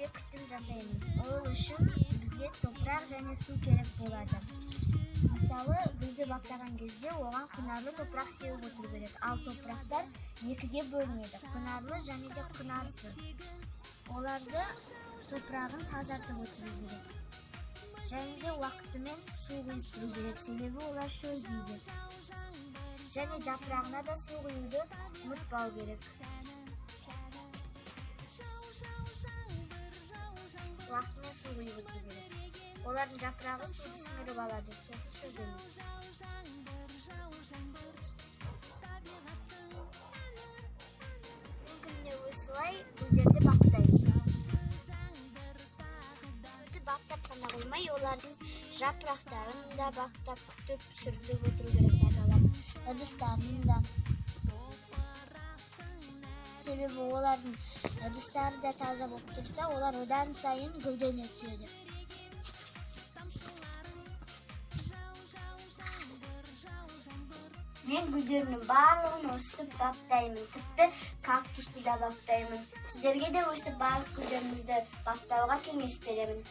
өсүүгө күтүм жасайбыз. Ол үчүн бизге топурак жана суу керек болот. Мисалы, гүлдү бактаган кезде оған кынарлы топурак себип отуру керек. Ал топурактар экиге бөлүнөт: кынарлы және де кынарсыз. Оларды топурагын тазартып отуру керек. Және де убакыты менен суу куюп туру керек, себеби олар шөлдүйдү. Және жапырагына да суу куюуду унутпау керек. Убакыты менен суу куюп отуру керек. Олардын жапырагы сууду сіңирип алады, сосын шөлдөнөт. Күнүнө осулай гүлдөрдү бактайбыз. Бактап гана коймой, олардын жапырактарын да бактап, күтүп, сүртүп отуру керек, тазалап, ыдыстарын да. Себеби олардын ыдыстары да таза болуп турса, олар одан сайын гүлдөнө түшөт. Мен гүлдөрдүн баардыгын өстүп бактаймын, типти кактусту да бактаймын. Сиздерге да өстүп баардык гүлдөрүңүздү бактауга кеңеш беремин.